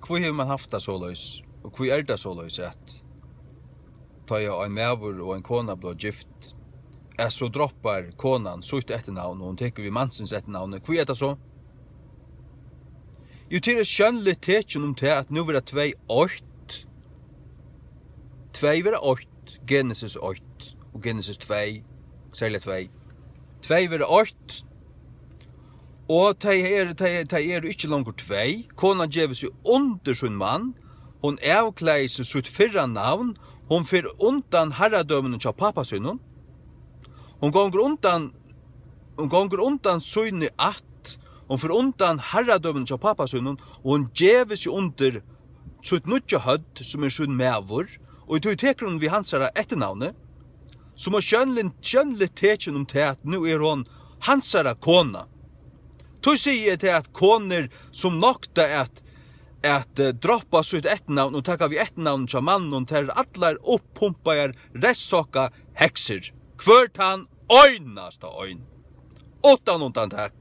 hvor har man haft det så løs? Og hvor det så løs at ta jeg en mæver og en kona blir gift, så droppar konan sutt etternavn, og hun teker vi mansens etternavn. Hvor det så? Jo, til skjønnelig tekjen om til at nå vil det 2:8. 2 vil det 8, Genesis 8, og Genesis 2, særlig 2. 2 vil det 8, og de er ikke langer 2. Konan gjever seg under sin mann, hun avkleier seg sitt fyrre navn, hun fyrer undan herradømmen til pappasynnen, hun gonger undan syne att, hun fyrer undan herradømmen til pappasynnen, og hun gjever seg under sitt nødja hødd, som sin mævor, og i tog teker hun vi hansara etternavnet, som har skjønnlig tekjen om til at nå hun hansara kona. Tog sier til at koner som nokta at droppa sitt etternavn og takka vi etternavn til mannen til atlar oppumpajar ressoka hekser. Kvørt han øynast av øyn. Åttan undan takk.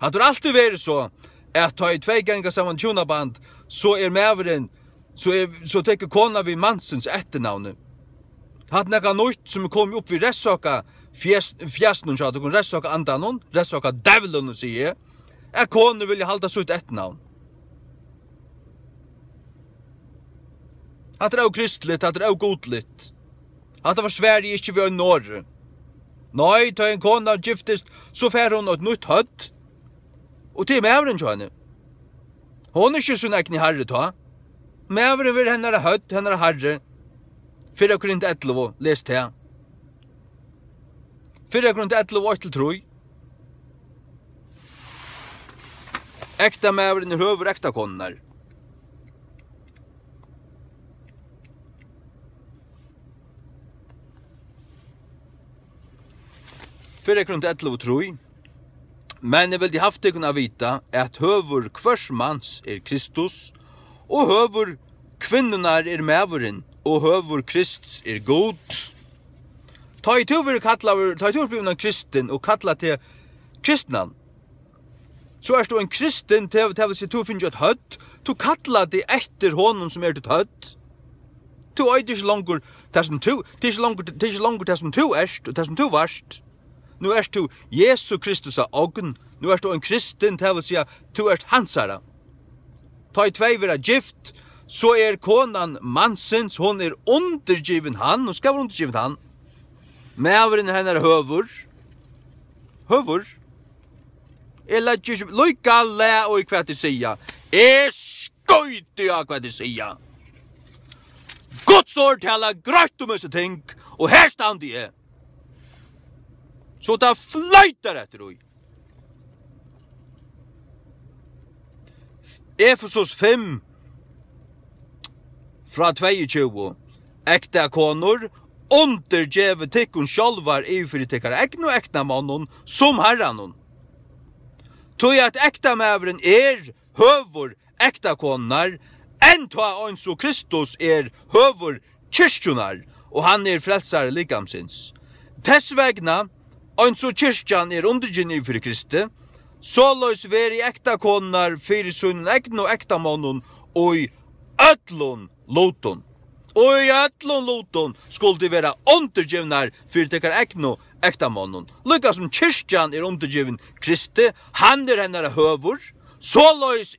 Hatt det alltid vært så at ta i 2 ganger saman tjonaband så mæveren så teker kona vi mansens etternavn. Hatt nekka nøyt som kom opp vid ressoka fjästen och så ressoka andanon, ressoka djävulen säger. Kone vill halda sitt etternavn. Att det är kristligt, att det är godligt. Att det var Sverige inte vi har norr. Nej, ta en kona giftest så fär hon ett nytt hödd. Och till mävren så henne. Hon är inte så näkning herre ta. Mävren vill henne är hödd, henne är herre. 4 Korinth 11, läs det. 4 Korinth 11, 8-3. Ekta mävren höver ekta konar. Fyrir Korinth 11:3. Men jeg vil de haft kunna vita at høver kvarsmans Kristus, og høver kvinnunar mäveren, og høver Kristus god. Ta i tur blivna kristen og kalla til kristnan. Så du en kristen til å si du finner et hødd, du kalla det etter honom som ditt hødd. Du er ikke langer det som du, det er ikke langer det som du erst, og det som du varst. Nu er du Jesu Kristus av ogn, nu er du en kristen til å si du er hansara. Ta i 2 vera gift, så konan mansens, hon undergiven han, hon skal være undergiven han. Mæveren henne høver. Høver. Eller ikke lykka le og hva de sier. Skøyte jeg hva de sier. Guds ord taler grøtt om disse ting, og her stand de er. Så det fløyter etter deg. Efesos 5 fra 22. Ekta konor, undergjeve tikkun sjálvar ifyrir tikkar egn og ekna mannen som herranon. Tog at ekta mævren høvor ekta konar, enn ta ans og Kristus høvor kyrkjunar, og han frelsare likamsins. Tessvegna, ans og kyrkjan undergjeni fyrir Kristi, såløys veri ekta konar fyrir sunn egn og ekta mannen, og i ötlun loton. Og i ötlun loton skulle vera undergivnar fyrir tekkar egn og ekta mannen. Lykka som kyrkjan undergiven Kristi, han hennara høvor, såløys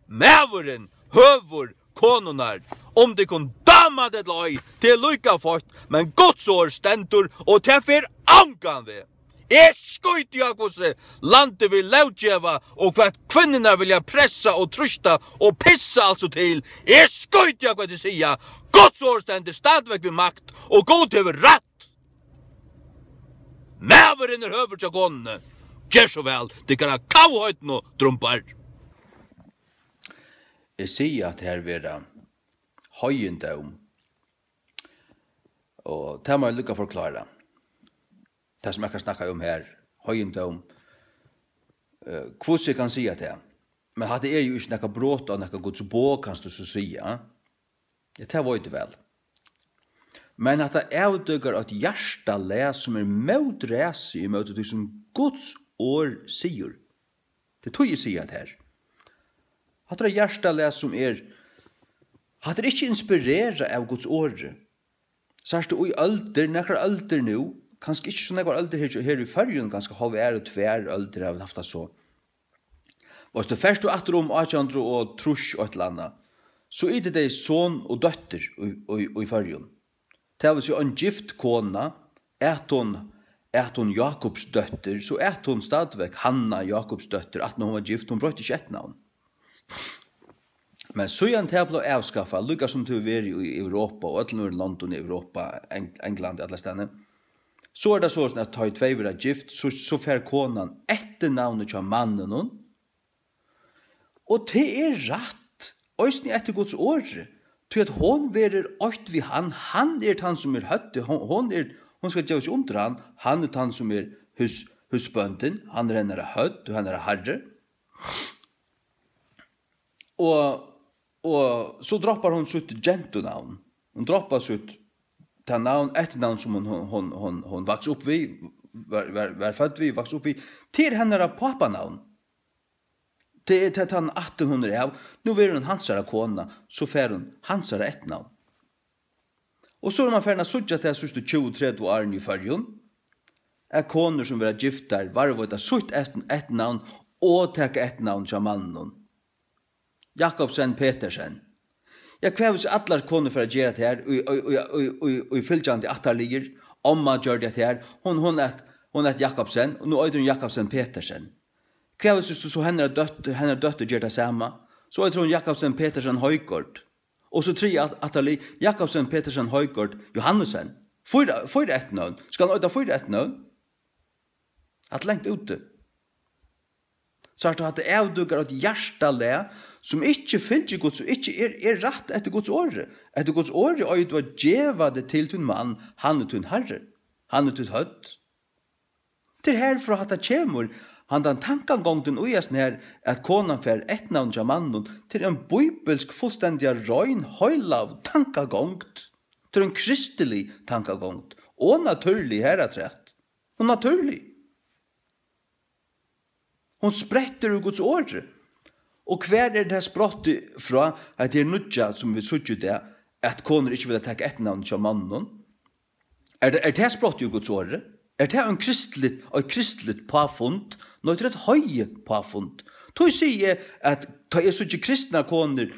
mæveren høvor konunar, om de kun dama det loj til lykka fort, men Guds år stendur, og til fyr angan vi. Skøyt Jakobse, landet vil lovgjeva, og hva kvinnerna vilja pressa og trusta og pissa altså til. Skøyt Jakobse sier, Guds år stendur stadvek ved makt, og god hever ratt. Mæveren høver til konene. Gjør så vel, det kan ha kavhøyten og trumpar. Jeg sier at her vera høyendom, og det må jeg lukka forklare. Det som jeg kan snakka om her, høyendom, hvordan jeg kan si det. Men det jo ikke nekka brått og nekka Guds bå, kan du så si. Ja, det var ikke vel. Men at det avdøkker at hjärsta le som møtræs i møte det som Guds år sier. Det tog jeg sier det her. Hatt det hjertelig som hatt det ikke inspireret av Guds åre. Særst i alder, nekker alder nå, kanskje ikke så nekker alder her i Førjen, kanskje halv og tver alder har vi haft det så. Hvis du først og etter om 1800 og trus og et eller annet, så det deg son og døtter i Førjen. Det vil si en gift kona, hon Jakobs døtter, så hon stadigvæk Hanna Jakobs døtter, at når hun var gift, hun brøtte ikke et navn. Men så igjen til ble avskaffet, lukket som til å være i Europa, og alle London i Europa, England, alle stedene. Så det sånn at ta i tvei var gift, så fer konan etter navnet til mannen hun. Og det rett, øyne etter Guds åre, til at hon verer øyt vi han han som høtte, hon skal gjøre seg under han han som husbønden, han renner høtt, og han herre. Og så droppar hon sitt gentunavn. Hon droppar sitt etter navn som hon vaks opp vi, var født vi, vaks opp vi, til henne papanavn. Det han 1800 av. Nu er hon hansara kona, så fer hon hansara ett navn. Og så man ferna sutja til siste 20-30 år i Førjen, koner som var giftar, varvåta sutt ett navn, og teka ett navn til mannen. Jakobsen Petersen. Jeg kveves allar koner for å gjøre det her, og fylgjande atterligger, omma gjør det her, hon er Jakobsen, og nå øyder hun Jakobsen Petersen. Kveves så henne døtter gjør det samme, så øyder hun Jakobsen Petersen Høygård, og så tre atterlig, Jakobsen Petersen Høygård Johannesson. Fyra ett navn. Skal han øyda fyra ett navn? At lengt ute. Så har det avdugar et hjertale som ikke fylgjer Guds, som ikke rett etter Guds åre. Etter Guds åre er du å djeva det til din mann, han til herre, han til høtt. Til herfra at det kommer, han den tankegangen og gjesten her, at konan fer ett navn til mannen, til en bibelsk fullstendig røyn, høylav tankegang, til en kristelig tankegang, og naturlig herretrett. Og naturlig. Hon spretter ur Guds åre. Og hver det språttet fra at det nødja som vi suttet det, at koner ikke vil ta ett navn til mannen? Det språttet ur Guds åre? Det en kristligt påfund? Nå det et høye påfund? Tog sier at ta så ikke kristna koner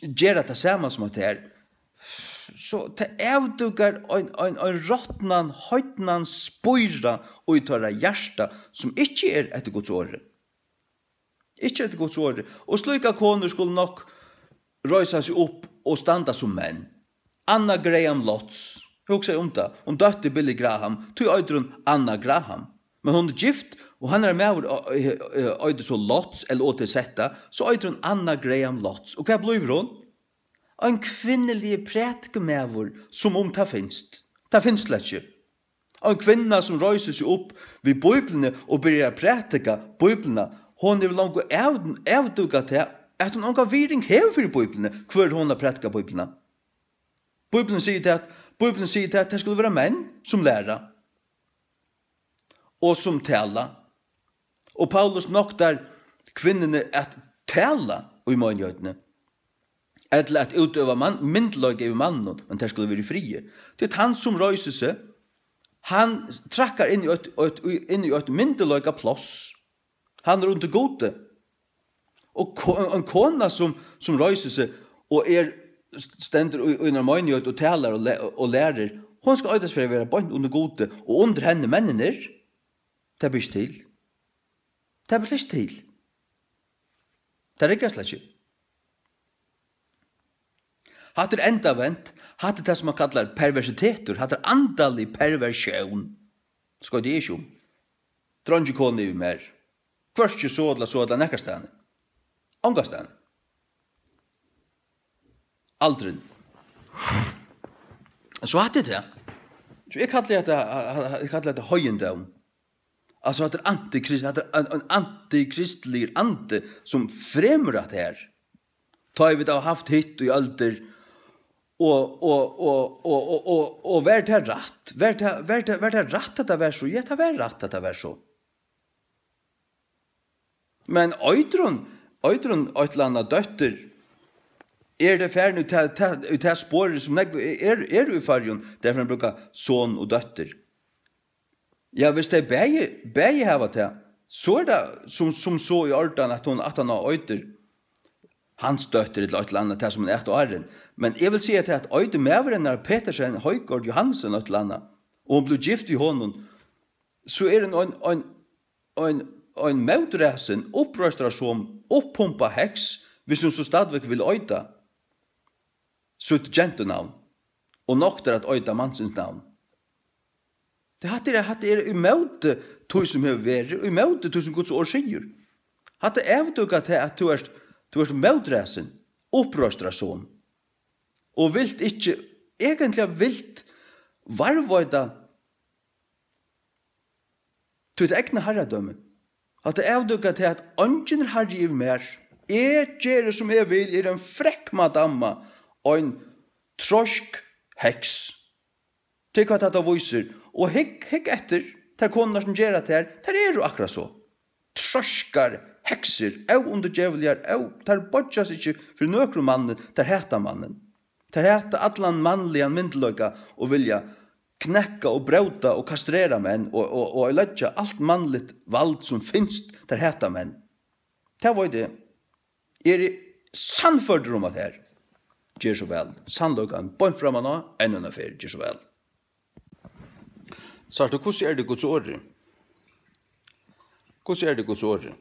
gjør det samme som at det er. Så det avdugar en råttnan, høytnan spøyra og uttara hjärsta som ikke etter Guds åre. Ikke etter Guds åre. Og slika koner skulle nok røysa seg opp og standa som menn. Anna Graham Lotz. Hugg seg det. Hun døtte Billy Graham. Tog øyder hun Anna Graham. Men hun gift, og han med øyder så Lotz, eller å til setta, så øyder hun Anna Graham Lotz. Og hva blir hun? En kvinnelig prætkemævur som det finst. Det finst slett ikke. En kvinna som røyser seg opp ved Bibelene og begynner prætika Bibelene, hon vil langt avduga til at hun anka viring hev for Bibelene, hver hon har prætika Bibelene. Bibelen sier til at det skulle være menn som lærer, og som tala. Og Paulus nok der kvinnene at tala i manngjøtene, eller at utøva myndløyge i mannen, men det skulle være frie. Det han som røyser seg, han trakkar inn i et myndløyge plass. Han rundt det gode. Og en kona som røyser seg og stender under manngjøt og taler og lærer, hon skal øydes for å være bønt under gode, og under henne mennene, det blir ikke til. Det blir ikke til. Det rikker slett ikke. Hatt enda vent, hatt det som man kallar perversiteter, hatt andalig perversjon. Skal det ikke om. Dronje kone i mer. Først ikke sådla nekkerstane. Ångastane. Aldrin. Så hatt det. Så jeg kallar det høyendom. Altså hatt en antikristlig ande som fremmer at her. Ta vi da haft hitt i alder og vært det rett? Vært det rett at det var så? Ja, det var rett at det var så. Men øydron øydrun øytlanda døtter, det ferdig ut til spåret som er i fargen, derfor han bruker son og døtter. Ja, hvis det begge hava til, så det som så i ordan at han har øyder, hans døtter et eller annet til som han og arren. Men jeg vil si at øyde medveren er Petersen, Høygård, Johansen et eller annet, og han ble gift i hånden, så en møtresen, opprøstrasjon, oppumpa heks, hvis hun så stadigvæk vil øyda, så et gentunavn, og nokter at øyda mannsens navn. Det er imøte tog som har vært, og imøte tog som Guds år sier. Hatt er evdugga til at du er møtresen, opprøstrasjon, og vilt ikke, egentlig vilt varvøyda til et egna herredømme. At det evdugga til at ønsken herre i mer, gjør som jeg vil, en frekk madamma, og en trosk heks. Til hva det viser. Og hekk etter, der koner som gjør det her, der jo akkurat så. Troskar, hekser, under djæveljar, der bodjas ikke for nøkru mannen, der heta mannen. Der heta allan mannliga myndeløyga og vilja knekka og brauta og kastrera menn og ledja alt mannligt vald som finst der heta menn. Det var det. Sannførder om at her. Gjør så vel. Sannløygan, bønt framan nå, ennå fer, gjør så vel. Svarte, hvordan det Guds åre? Hvordan det Guds åre?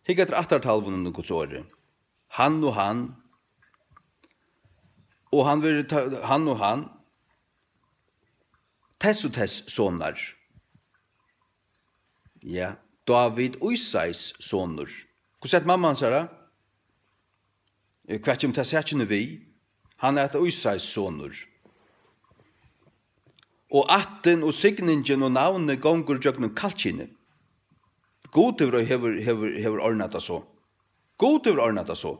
Hikk etter 8-talven under Guds åre. Han og han, tess og tess sonar. Ja, David Uysais sonar. Hvordan mamma hans her? Kvart om tess ikke vi. Han et Uysais sonar. Og atten og signingen og navnet gonger jøgnen kalkine. God hever ordnet det så. God hever ordnet det så.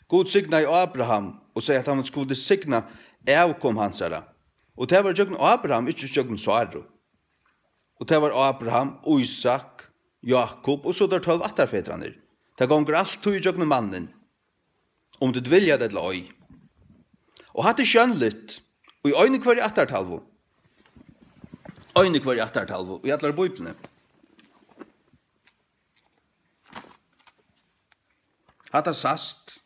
God signa i Abraham og sier at han skulle signa avkom hans herre. Og det var jøgnen Abraham, ikke jøgnen Saro. Og det var Abraham, Isak, Jakob, og så der 12 atterfedraner. Det gonger alt tog jøgnen mannen. Om du vilja det eller oi. Og hatt det skjønnligt, og i øyne hver i attertalvo. Øyne hver i attertalvo, i atler bøyplene. Hatt det sast.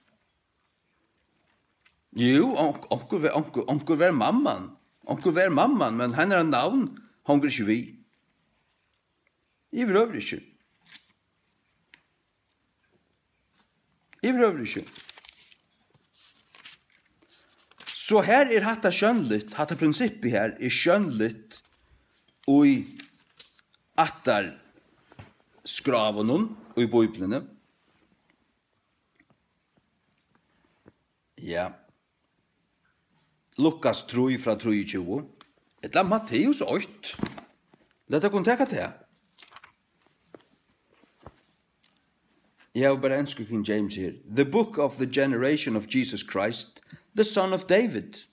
Jo, onkel vær mamman. Onkel vær mamman, men henne er en navn, hongrer ikke vi. Jeg vil øvrig ikke. Jeg vil øvrig ikke. Så her hatta skjønnligt, hatta prinsippet her skjønnligt og i attar skraven og i bøyblene. Ja. Lukas 3 fra 23. Etla Matteus 8. Lett deg kunne teka til. Jeg har bare ønsket King James her. The book of the generation of Jesus Christ, the son of David,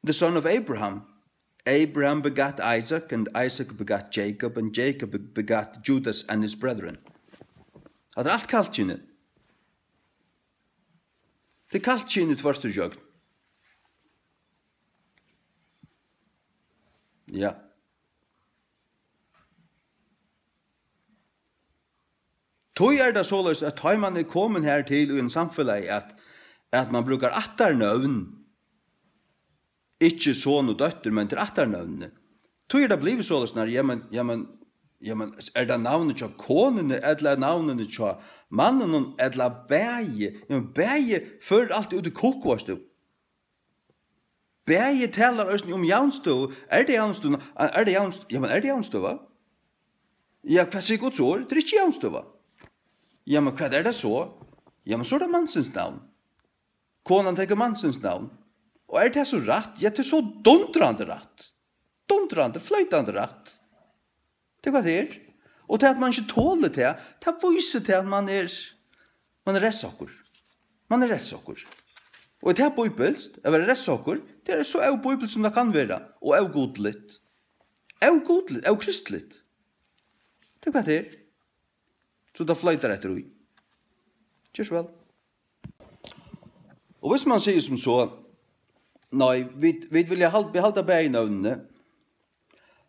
the son of Abraham. Abraham begat Isaac, and Isaac begat Jacob, and Jacob begat Judas and his brethren. Det alt kaltkynnet. Det kaltkynnet første jøgn. Ja. Tog det såleis at tar man kommet her til i en samfunn at man brukar atternøvn, ikke son og døtter, men til atternøvnene. Tog det blivet såleis når, jamen, det navnet til konene, eller navnet til mannen, eller bæge? Jamen, bæge fører alltid ut i kokvårstå. Bæge taler også om jaunstå. Det jaunstå? Jamen, det jaunstå, va? Ja, hva sier Guds ord? Det ikke jaunstå, va? Jamen, hva det så? Jamen, så det mannsens navn. Konan tenker mannsens navn. Og det så rett? Ja, det så dundrande rett. Dundrande, fløytande rett. Det var det. Og til at man ikke tåler det, det viser til at man restsaker. Man restsaker. Og det bøybelst, å være restsaker, det så av bøybelst som det kan være, og av godligt. Av godligt, av kristligt. Det var det. Så det fløyter etter ui. Kjørs vel. Og hvis man sier som så, nei, vi vil behalda beinøvnene,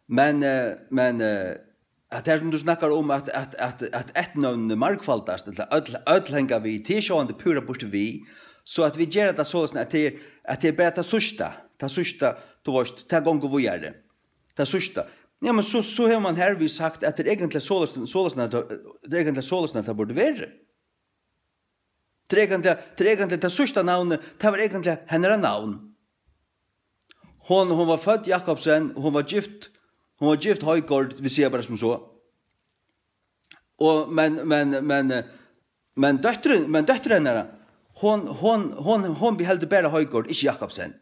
men at det som du snakkar om at etnøvnene markfaltast, ødlenga vi, tilsjående pura bort vi, så at vi gjør det sånn at det bare det sørste, du vet, det gonger vi gjør det. Det sørste. Ja, men så har man her vi sagt at det egentlig sålesene det burde være. Det egentlig det sørste navnet, det var egentlig hennes navn. Hon var født Jakobsen, hon var gift Høygård, vi sier bare som så. Og men døtteren hennes, hon beheldet bare Høygård, ikke Jakobsen.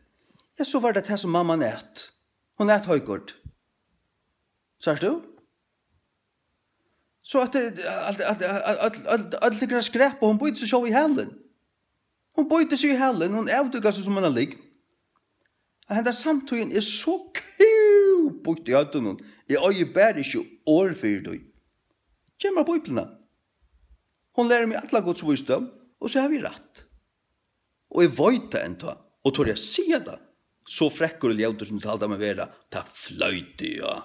Ja, så var det som mamma nært. Hon nært Høygård. Sørst du? Så at alt ligger skrepp, og hon bøyde seg selv i hellen. Hon bøyde seg i hellen, hon avdugget seg som hon har ligget. Og henne samtøyen så bøyde i høyden. Jeg øyer bare ikke år for det. Kjemmer bøyplene. Hon lærer meg alle gods visdom, og så har vi rett. Og jeg vet det enda, og tør jeg si det, så frekker og ljøter som talte med vera, ta fløyte, ja.